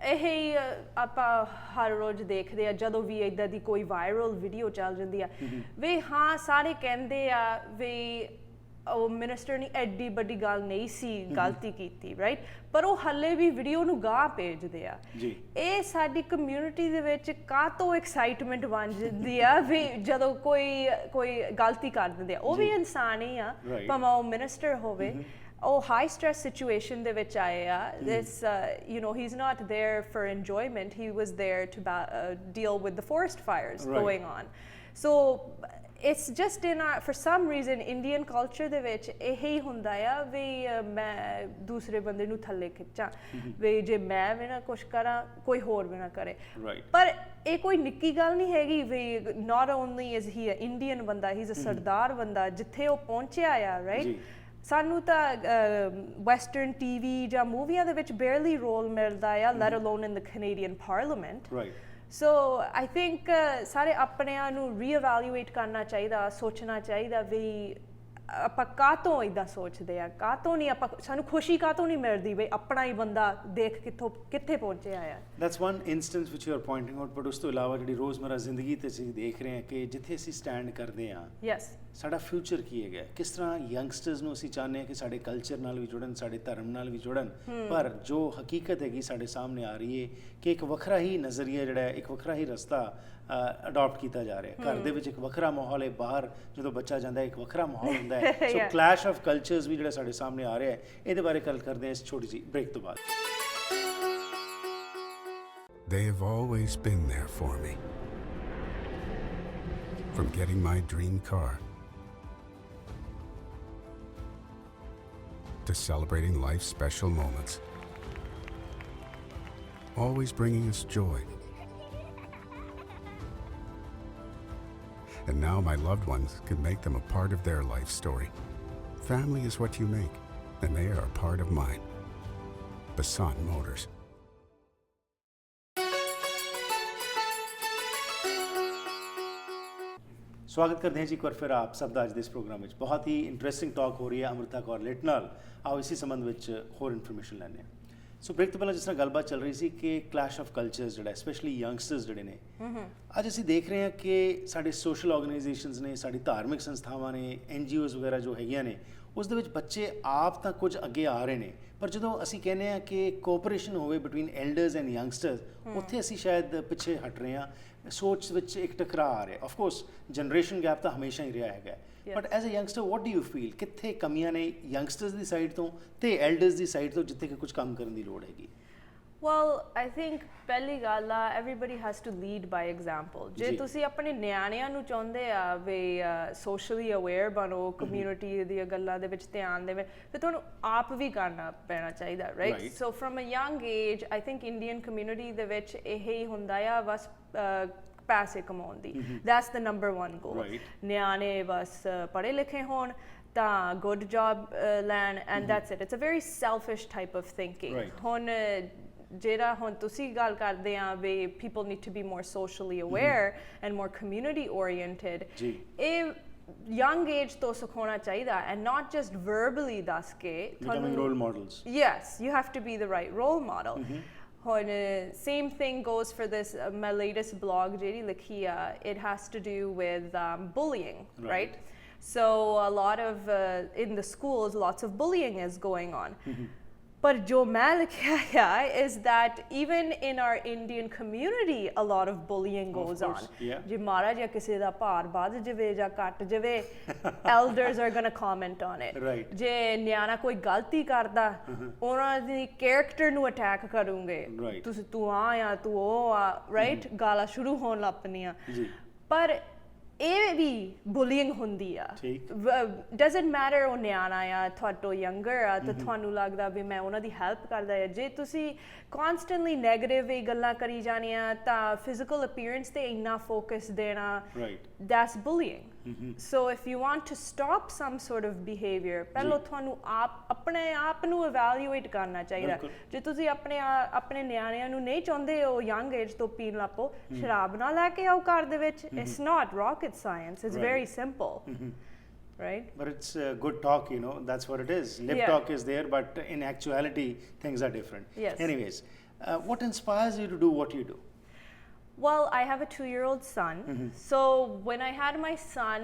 ਇਹ ਆਪਾਂ ਹਰ ਰੋਜ਼ ਦੇਖਦੇ ਆ ਜਦੋਂ ਵੀ ਇੱਦਾਂ ਦੀ ਕੋਈ ਵਾਇਰਲ ਵੀਡੀਓ ਚੱਲ ਜਾਂਦੀ ਆ ਵੀ ਹਾਂ ਸਾਰੇ ਕਹਿੰਦੇ ਆ ਵੀ ਉਹ ਮਿਨਿਸਟਰ ਨੇ ਐਡੀ ਵੱਡੀ ਗੱਲ ਨਹੀਂ ਸੀ ਗਲਤੀ ਕੀਤੀ ਰਾਈਟ ਪਰ ਉਹ ਹੱਲੇ ਵੀ ਵੀਡੀਓ ਨੂੰ ਗਾਹ ਭੇਜਦੇ ਆ ਇਹ ਸਾਡੀ ਕਮਿਊਨਿਟੀ ਦੇ ਵਿੱਚ ਕਾਹਤੋਂ ਐਕਸਾਈਟਮੈਂਟ ਬਣ ਜਾਂਦੀ ਆ ਵੀ ਜਦੋਂ ਕੋਈ ਗਲਤੀ ਕਰ ਦਿੰਦੇ ਆ ਉਹ ਵੀ ਇਨਸਾਨ ਹੀ ਆ ਭਾਵੇਂ ਉਹ ਮਿਨਿਸਟਰ ਹੋਵੇ ਉਹ ਹਾਈ ਸਟ੍ਰੈਸ ਸਿਚੁਏਸ਼ਨ ਦੇ ਵਿੱਚ ਆਏ ਆ this he's not there for enjoyment he was there to deal with the forest fires going on so it's just in our for some reason Indian culture ਦੇ ਵਿੱਚ ਇਹ ਹੀ ਹੁੰਦਾ ਆ ਵੀ ਮੈਂ ਦੂਸਰੇ ਬੰਦੇ ਨੂੰ ਥੱਲੇ ਖਿੱਚਾਂ ਵੀ ਜੇ ਮੈਂ ਵੀ ਨਾ ਕੁਛ ਕਰਾਂ ਕੋਈ ਹੋਰ ਵੀ ਨਾ ਕਰੇ ਪਰ ਇਹ ਕੋਈ ਨਿੱਕੀ ਗੱਲ ਨਹੀਂ ਹੈਗੀ ਵੀ not only is he an Indian ਬੰਦਾ he's a ਸਰਦਾਰ ਬੰਦਾ ਜਿੱਥੇ ਉਹ ਪਹੁੰਚਿਆ ਆ ਰਾਈਟ ਸਾਨੂੰ ਤਾਂ ਵੈਸਟਰਨ ਟੀਵੀ ਜਾਂ ਮੂਵੀਆਂ ਦੇ ਵਿੱਚ barely ਰੋਲ ਮਿਲਦਾ ਆ let alone in the Canadian Parliament So I think ਸਾਰੇ ਆਪਣਿਆਂ ਨੂੰ ਰੀਇਵੈਲੂਏਟ ਕਰਨਾ ਚਾਹੀਦਾ ਸੋਚਣਾ ਚਾਹੀਦਾ ਵੀ ਆਪਾਂ ਕਾਹਤੋਂ ਇੱਦਾਂ ਸੋਚਦੇ ਆ ਕਾਹਤੋਂ ਨਹੀਂ ਆਪਾਂ ਸਾਨੂੰ ਖੁਸ਼ੀ ਕਾਹਤੋਂ ਨਹੀਂ ਮਿਲਦੀ ਵੀ ਆਪਣਾ ਹੀ ਬੰਦਾ ਦੇਖ ਕਿੱਥੇ ਪਹੁੰਚਿਆ ਆ That's one instance which you are pointing out but ਉਸ ਤੋਂ ਇਲਾਵਾ ਜਿਹੜੀ ਰੋਜ਼ਮਰਾ ਜ਼ਿੰਦਗੀ ਤੇ ਅਸੀਂ ਦੇਖ ਰਹੇ ਹਾਂ ਕਿ ਜਿੱਥੇ ਅਸੀਂ ਸਟੈਂਡ ਕਰਦੇ ਹਾਂ ਸਾਡਾ ਫਿਊਚਰ ਕੀ ਹੈਗਾ ਕਿਸ ਤਰ੍ਹਾਂ ਯੰਗਸਟਰਸ ਨੂੰ ਅਸੀਂ ਚਾਹੁੰਦੇ ਹਾਂ ਕਿ ਸਾਡੇ ਕਲਚਰ ਨਾਲ ਵੀ ਜੁੜਨ ਸਾਡੇ ਧਰਮ ਨਾਲ ਵੀ ਜੁੜਨ ਪਰ ਜੋ ਹਕੀਕਤ ਹੈਗੀ ਸਾਡੇ ਸਾਹਮਣੇ ਆ ਰਹੀ ਹੈ ਕਿ ਇੱਕ ਵੱਖਰਾ ਹੀ ਨਜ਼ਰੀਆ ਜਿਹੜਾ ਹੈ ਇੱਕ ਵੱਖਰਾ ਹੀ ਰਸਤਾ ਅਡਾਪਟ ਕੀਤਾ ਜਾ ਰਿਹਾ ਘਰ ਦੇ ਵਿੱਚ ਇੱਕ ਵੱਖਰਾ ਮਾਹੌਲ ਹੈ ਬਾਹਰ ਜਦੋਂ ਬੱਚਾ ਜਾਂਦਾ ਇੱਕ ਵੱਖਰਾ ਮਾਹੌਲ ਹੁੰਦਾ ਹੈ ਸੋ ਕਲੈਸ਼ ਆਫ ਕਲਚਰਸ ਵੀ ਜਿਹੜਾ ਸਾਡੇ ਸਾਹਮਣੇ ਆ ਰਿਹਾ ਹੈ ਇਹਦੇ ਬਾਰੇ ਗੱਲ ਕਰਦੇ ਹਾਂ ਇਸ ਛੋਟੀ ਜਿਹੀ ਬ੍ਰੇਕ ਤੋਂ ਬਾਅਦ They have always been there for me. From getting my dream car to celebrating life's special moments. Always bringing us joy. And now my loved ones can make them a part of their life story. Family is what you make, and they are a part of mine. Basant Motors. ਸਵਾਗਤ ਕਰਦੇ ਹਾਂ ਜੀ ਇੱਕ ਵਾਰ ਫਿਰ ਆਪ ਸਭ ਦਾ ਅੱਜ ਦੇ ਇਸ ਪ੍ਰੋਗਰਾਮ ਵਿੱਚ ਬਹੁਤ ਹੀ ਇੰਟਰਸਟਿੰਗ ਟਾਕ ਹੋ ਰਹੀ ਹੈ ਅੰਮ੍ਰਿਤਾ ਕੌਰ ਲਿਟ ਨਾਲ ਆਓ ਇਸੇ ਸੰਬੰਧ ਵਿੱਚ ਹੋਰ ਇਨਫੋਰਮੇਸ਼ਨ ਲੈਂਦੇ ਹਾਂ ਸੋ ਬ੍ਰੇਕ ਤੋਂ ਪਹਿਲਾਂ ਜਿਸ ਤਰ੍ਹਾਂ ਗੱਲਬਾਤ ਚੱਲ ਰਹੀ ਸੀ ਕਿ ਕਲੈਸ਼ ਆਫ ਕਲਚਰਸ ਜਿਹੜਾ ਸਪੈਸ਼ਲੀ ਯੰਗਸਟਰਸ ਜਿਹੜੇ ਨੇ ਅੱਜ ਅਸੀਂ ਦੇਖ ਰਹੇ ਹਾਂ ਕਿ ਸਾਡੇ ਸੋਸ਼ਲ ਆਰਗੇਨਾਈਜੇਸ਼ਨਸ ਨੇ ਸਾਡੀ ਧਾਰਮਿਕ ਸੰਸਥਾਵਾਂ ਨੇ NGOs ਵਗੈਰਾ ਜੋ ਹੈਗੀਆਂ ਨੇ ਉਸ ਦੇ ਵਿੱਚ ਬੱਚੇ ਆਪ ਤਾਂ ਕੁਝ ਅੱਗੇ ਆ ਰਹੇ ਨੇ ਪਰ ਜਦੋਂ ਅਸੀਂ ਕਹਿੰਦੇ ਹਾਂ ਕਿ ਕੋਆਪਰੇਸ਼ਨ ਹੋਵੇ ਬਿਟਵੀਨ ਐਲਡਰਸ ਐਂਡ ਯੰਗਸਟਰਸ ਉੱਥੇ ਅਸੀਂ ਸ਼ਾਇਦ ਪਿੱਛੇ ਹਟ ਰਹੇ ਹਾਂ ਸੋਚ ਵਿੱਚ ਇੱਕ ਟਕਰਾਅ ਆ ਰਿਹਾ ਆਫ ਕੋਰਸ ਜਨਰੇਸ਼ਨ ਗੈਪ ਤਾਂ ਹਮੇਸ਼ਾ ਹੀ ਰਿਹਾ ਹੈਗਾ but as a youngster what do you feel ਕਿੱਥੇ ਕਮੀਆਂ ਨੇ ਯੰਗਸਟਰਸ ਦੀ ਸਾਈਡ ਤੋਂ ਤੇ ਐਲਡਰਸ ਦੀ ਸਾਈਡ ਤੋਂ ਜਿੱਥੇ ਕਿ ਕੁਝ ਕੰਮ ਕਰਨ ਦੀ ਲੋੜ ਹੈਗੀ Well, I think ਪਹਿਲੀ ਗੱਲ ਆ everybody has to lead by example. ਜੇ ਤੁਸੀਂ ਆਪਣੇ ਨਿਆਣਿਆਂ ਨੂੰ ਚਾਹੁੰਦੇ ਆ ਵੀ socially aware ਬਣੋ community ਦੀਆਂ ਗੱਲਾਂ ਦੇ ਵਿੱਚ ਧਿਆਨ ਦੇਵੇ ਤੇ ਤੁਹਾਨੂੰ ਆਪ ਵੀ ਕਰਨਾ ਪੈਣਾ ਚਾਹੀਦਾ right? So from a young age I think Indian community ਦੇ ਵਿੱਚ ਇਹ ਹੀ ਹੁੰਦਾ ਆ ਬਸ ਪੈਸੇ ਕਮਾਉਣ ਦੀ that's the number one goal. ਨਿਆਣੇ ਬਸ ਪੜ੍ਹੇ ਲਿਖੇ ਹੋਣ ਤਾਂ good job ਲੈਣ and that's it. It's a very selfish type of thinking. ਹੁਣ ਜਿਹੜਾ ਹੁਣ ਤੁਸੀਂ ਗੱਲ ਕਰਦੇ ਆ ਵੀ people need to be more socially aware and more community oriented ਇਹ young age ਤੋਂ ਸਿਖਾਉਣਾ ਚਾਹੀਦਾ and not just verbally ਦੱਸ ਕੇ becoming role models yes you have to be the right role model ਹੁਣ same thing goes for this my latest blog ਜਿਹੜੀ ਲਿਖੀ ਆ it has to do with bullying right so a lot of in the schools lots of bullying is going on But jo main likha is that even in our Indian community, a lot of bullying goes on. Je mara ja kisi da paar baad jave ja kat jave, elders are going to comment on it. Je nyana koi galti karda, ona di character nu attack karunge. Tu aa ya tu o aa, right? Gala shuru hon lapniya. Par ਇਹ ਵੀ ਬੁਲੀਇੰਗ ਹੁੰਦੀ ਆ doesn't matter ਉਹ ਨਿਆਣਾ ਆ ਤੁਹਾਡੇ younger ਆ ਤਾਂ ਤੁਹਾਨੂੰ ਲੱਗਦਾ ਵੀ ਮੈਂ ਉਹਨਾਂ ਦੀ ਹੈਲਪ ਕਰਦਾ ਆ ਜੇ ਤੁਸੀਂ ਕਨਸਟੈਂਟਲੀ ਨੈਗੇਟਿਵ ਹੀ ਗੱਲਾਂ ਕਰੀ ਜਾਣੀਆਂ ਤਾਂ ਫਿਜ਼ੀਕਲ ਅਪੀਅਰੈਂਸ ਤੇ ਇੰਨਾ ਫੋਕਸ ਦੇਣਾ that's ਬੁਲੀਇੰਗ so if you want to stop some sort of behavior ਪਹਿਲਾਂ ਤੁਹਾਨੂੰ ਆਪਣੇ ਆਪ ਨੂੰ evaluate ਕਰਨਾ ਚਾਹੀਦਾ ਜੇ ਤੁਸੀਂ ਆਪਣੇ ਨਿਆਣਿਆਂ ਨੂੰ ਨਹੀਂ ਚਾਹੁੰਦੇ ਉਹ young age ਤੋਂ ਪੀਣ ਲੱਪੋ ਸ਼ਰਾਬ ਨਾ ਲੈ ਕੇ ਆਓ ਘਰ ਦੇ ਵਿੱਚ it's not rocket science it's very simple right but it's good talk you know that's what it is lip talk is there but in actuality things are different anyways what inspires you to do what you do Well, I have a 2-year-old son. So when I had my son,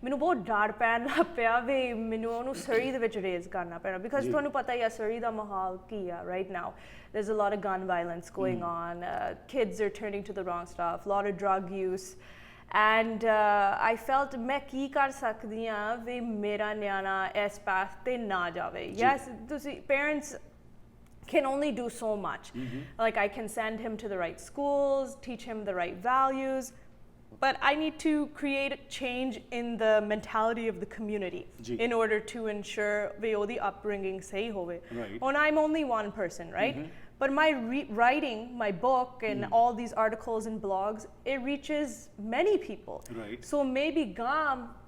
ਮੈਨੂੰ ਬਹੁਤ ਡਰ ਪੈਣ ਲੱਗ ਪਿਆ ਵੀ ਮੈਨੂੰ ਉਹਨੂੰ Surrey ਦੇ ਵਿੱਚ ਰੇਜ਼ ਕਰਨਾ ਪੈਣਾ because ਤੁਹਾਨੂੰ ਪਤਾ ਹੀ ਆ Surrey ਦਾ ਮਾਹੌਲ ਕੀ ਆ right now. There's a lot of gun violence going on. Kids are turning to the wrong stuff. A lot of drug use. And I felt ਮੈਂ ਕੀ ਕਰ ਸਕਦੀ ਆ ਵੀ ਮੇਰਾ ਨਿਆਣਾ ਇਸ path ਤੇ ਨਾ ਜਾਵੇ. Yes, ਤੁਸੀਂ parents can only do so much. Like I can send him to the right schools, teach him the right values, but I need to create a change in the mentality of the community ji. in order to ensure we the upbringing sahi hove. Right. And I'm only one person, right? But my writing, my book, and all these articles and blogs, it reaches many people. Right. So maybe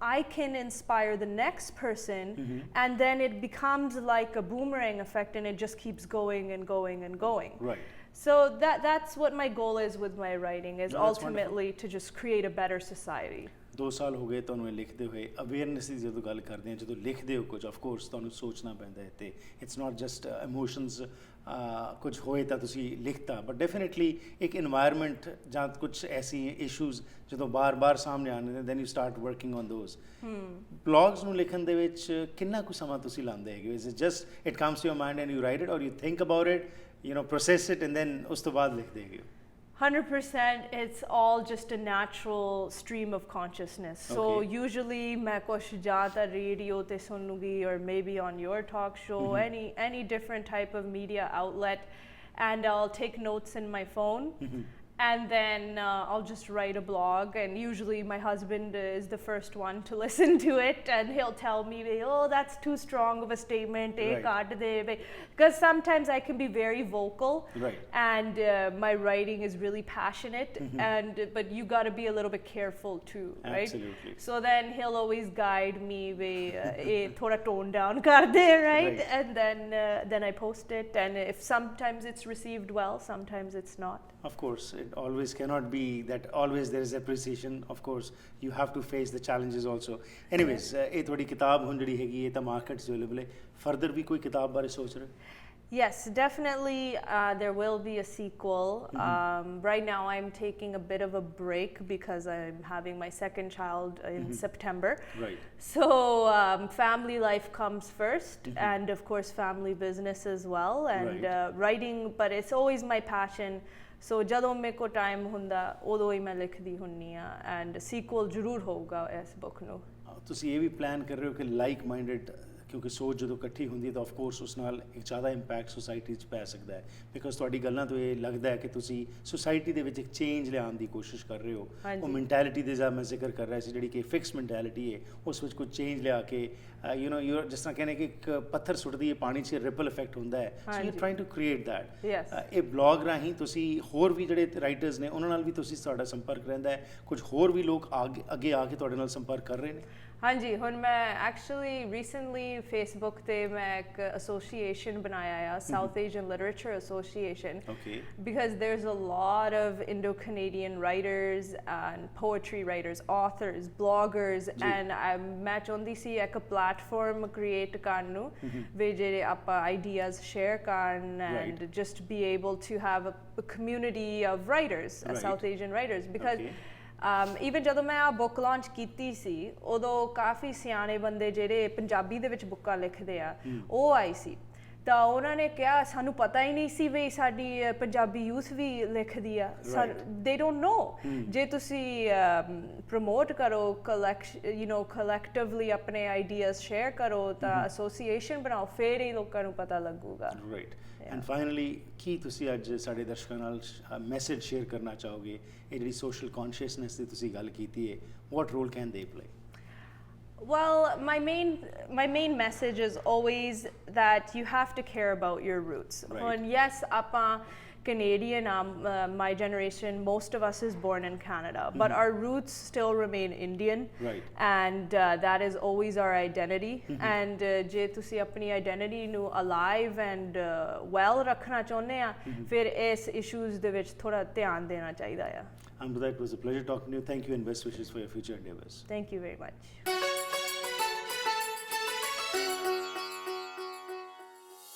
I can inspire the next person, and then it becomes like a boomerang effect, and it just keeps going and going and going. Right. So that's what my goal is with my writing, is No, that's ultimately to just create a better society. 2 ਸਾਲ ਹੋ ਗਏ ਤੁਹਾਨੂੰ ਇਹ ਲਿਖਦੇ ਹੋਏ। Awareness ਦੀ ਜਦੋਂ ਗੱਲ ਕਰਦੇ ਹਾਂ, ਜਦੋਂ ਲਿਖਦੇ ਹੋ ਕੁਝ ਆਫ ਕੋਰਸ ਤੁਹਾਨੂੰ ਸੋਚਣਾ ਪੈਂਦਾ ਹੈ ਤੇ ਇਟਸ ਨਾਟ ਜਸਟ ਇਮੋਸ਼ਨਸ ਕੁਝ ਹੋਏ ਤਾਂ ਤੁਸੀਂ ਲਿਖਤਾ, ਬਟ ਡੈਫੀਨੇਟਲੀ ਇੱਕ ਇਨਵਾਇਰਨਮੈਂਟ ਜਾਂ ਕੁਝ ਐਸੀ ਇਸ਼ੂਜ਼ ਜਦੋਂ ਬਾਰ-ਬਾਰ ਸਾਹਮਣੇ ਆਉਂਦੇ ਨੇ, then you start working on those. Blogs ਨੂੰ ਲਿਖਣ ਦੇ ਵਿੱਚ ਕਿੰਨਾ ਕੁ ਸਮਾਂ ਤੁਸੀਂ ਲਾਉਂਦੇ ਹੈਗੇ? Is it just it comes to your mind and you write it, or you think about it, process it and then ਉਸ ਤੋਂ ਬਾਅਦ ਲਿਖਦੇ ਹੈਗੇ? 100% it's all just a natural stream of consciousness. So Okay. usually मैं कुछ ज़्यादा radio ते सुनूंगी, or maybe on your talk show, any different type of media outlet, and I'll take notes in my phone. And then I'll just write a blog, and usually my husband is the first one to listen to it, and he'll tell me, oh, that's too strong of a statement, Right. because sometimes I can be very vocal, Right. and my writing is really passionate, but you got to be a little bit careful too, right? Absolutely. So then he'll always guide me, thoda tone down kar de, right? Right. And then I post it, and if sometimes it's received well, sometimes it's not. Of course, it always cannot be that always there is appreciation. Of course, you have to face the challenges also. Anyways, ਇਹ ਤੁਹਾਡੀ ਕਿਤਾਬ ਹੁਣ ਜਿਹੜੀ ਹੈਗੀ ਇਹ ਤਾਂ market 'ਚ available ਹੈ। ਫਰਦਰ ਵੀ ਕੋਈ ਕਿਤਾਬ ਬਾਰੇ ਸੋਚ ਰਹੇ? Yes, definitely there will be a sequel. Right now I'm taking a bit of a break because I'm having my second child in September. Right. So family life comes first, and of course family business as well, and Right. writing, but it's always my passion. So ਜਦੋਂ ਮੇਰੇ ਕੋਲ time ਹੁੰਦਾ ਉਦੋਂ ਹੀ ਮੈਂ ਲਿਖਦੀ ਹੁੰਨੀ ਆ, and sequel ਜ਼ਰੂਰ ਹੋਊਗਾ ਇਸ ਬੁੱਕ ਨੂੰ। ਤੁਸੀਂ ਇਹ ਵੀ ਪਲਾਨ ਕਰ ਰਹੇ ਹੋ ਕਿ ਲਾਈਕ ਮਾਈਂਡਡ, ਕਿਉਂਕਿ ਸੋਚ ਜਦੋਂ ਇਕੱਠੀ ਹੁੰਦੀ ਹੈ ਤਾਂ ਆਫ ਕੋਰਸ ਉਸ ਨਾਲ ਇੱਕ ਜ਼ਿਆਦਾ ਇੰਪੈਕਟ ਸੋਸਾਇਟੀ 'ਚ ਪੈ ਸਕਦਾ ਹੈ, ਬਿਕਾਜ਼ ਤੁਹਾਡੀ ਗੱਲਾਂ ਤੋਂ ਇਹ ਲੱਗਦਾ ਹੈ ਕਿ ਤੁਸੀਂ ਸੋਸਾਇਟੀ ਦੇ ਵਿੱਚ ਇੱਕ ਚੇਂਜ ਲਿਆਉਣ ਦੀ ਕੋਸ਼ਿਸ਼ ਕਰ ਰਹੇ ਹੋ। ਉਹ ਮੈਂਟੈਲਿਟੀ ਦੇ ਜਾਂ ਮੈਂ ਜ਼ਿਕਰ ਕਰ ਰਿਹਾ ਸੀ ਜਿਹੜੀ ਕਿ ਫਿਕਸ ਮੈਂਟੈਲਿਟੀ ਹੈ, ਉਸ ਵਿੱਚ ਕੋਈ ਚੇਂਜ ਲਿਆ ਕੇ ਜਿਸ ਤਰ੍ਹਾਂ ਕਹਿੰਦੇ ਕਿ ਇੱਕ ਪੱਥਰ ਸੁੱਟਦੀ ਹੈ ਪਾਣੀ 'ਚ, ਰਿਪਲ ਇਫੈਕਟ ਹੁੰਦਾ ਹੈ। So you trying to create that. ਇਹ ਬਲੌਗ ਰਾਹੀਂ ਤੁਸੀਂ ਹੋਰ ਵੀ ਜਿਹੜੇ ਰਾਈਟਰਸ ਨੇ ਉਹਨਾਂ ਨਾਲ ਵੀ ਤੁਸੀਂ ਤੁਹਾਡਾ ਸੰਪਰਕ ਰਹਿੰਦਾ ਹੈ? ਕੁਝ ਹੋਰ ਵੀ ਲੋਕ ਅੱਗੇ ਆ ਕੇ ਤੁਹਾਡੇ ਨਾਲ ਸੰਪਰਕ ਕਰ ਰਹੇ ਨੇ? ਹਾਂਜੀ, ਹੁਣ ਮੈਂ ਐਕਚੁਅਲੀ ਰੀਸੈਂਟਲੀ ਫੇਸਬੁੱਕ ਤੇ ਮੈਂ ਇੱਕ ਐਸੋਸੀਏਸ਼ਨ ਬਣਾਇਆ ਆ, south Asian literature association, because there's a lot of Indo-Canadian writers and poetry writers, authors, bloggers, and ਮੈਂ ਚਾਹੁੰਦੀ ਸੀ ਇੱਕ ਪਲੇਟਫਾਰਮ ਕ੍ਰੀਏਟ ਕਰਨ ਨੂੰ ਵੀ ਜਿਹੜੇ ਆਪਾਂ ਆਈਡੀਆਜ਼ ਸ਼ੇਅਰ ਕਰਨ, and just be able to have a community of writers, South Asian writers, because even ਜਦੋਂ ਮੈਂ ਆ ਬੁੱਕ ਲਾਂਚ ਕੀਤੀ ਸੀ ਉਦੋਂ ਕਾਫੀ ਸਿਆਣੇ ਬੰਦੇ ਜਿਹੜੇ ਪੰਜਾਬੀ ਦੇ ਵਿੱਚ ਬੁੱਕਾਂ ਲਿਖਦੇ ਆ ਉਹ ਆਏ ਸੀ, ਤਾਂ ਉਹਨਾਂ ਨੇ ਕਿਹਾ ਸਾਨੂੰ ਪਤਾ ਹੀ ਨਹੀਂ ਸੀ ਵੀ ਸਾਡੀ ਪੰਜਾਬੀ ਯੂਥ ਵੀ ਲਿਖਦੀ ਆ, ਦੇ ਡੋਨਟ ਨੋ। ਜੇ ਤੁਸੀਂ ਪ੍ਰਮੋਟ ਕਰੋ, ਕਲੈਕਟਿਵਲੀ ਆਪਣੇ ਆਈਡੀਆਜ਼ ਸ਼ੇਅਰ ਕਰੋ, ਤਾਂ ਐਸੋਸੀਏਸ਼ਨ ਬਣਾਓ, ਫਿਰ ਹੀ ਲੋਕਾਂ ਨੂੰ ਪਤਾ ਲੱਗੂਗਾ। ਰਾਈਟ। ਐਂਡ ਫਾਈਨਲੀ ਕੀ ਤੁਸੀਂ ਅੱਜ ਸਾਡੇ ਦਰਸ਼ਕਾਂ ਨਾਲ ਮੈਸੇਜ ਸ਼ੇਅਰ ਕਰਨਾ ਚਾਹੋਗੇ? ਇਹ ਜਿਹੜੀ ਸੋਸ਼ਲ ਕੌਨਸ਼ੀਅਸਨੈਸ ਦੀ ਤੁਸੀਂ ਗੱਲ ਕੀਤੀ ਹੈ, what role can they play? Well, my main message is always that you have to care about your roots. Right. And yes, ਆਪਾਂ Canadian, my generation, most of us is born in Canada, but our roots still remain Indian. Right. And that is always our identity. And ਜੇ ਤੁਸੀਂ ਆਪਣੀ identity ਨੂੰ alive and well ਰੱਖਣਾ ਚਾਹੁੰਦੇ ਆ, ਫਿਰ ਇਸ issues ਦੇ ਵਿੱਚ ਥੋੜਾ ਧਿਆਨ ਦੇਣਾ ਚਾਹੀਦਾ ਆ। Amrita, it was a pleasure talking to you. Thank you and best wishes for your future endeavors. Thank you very much.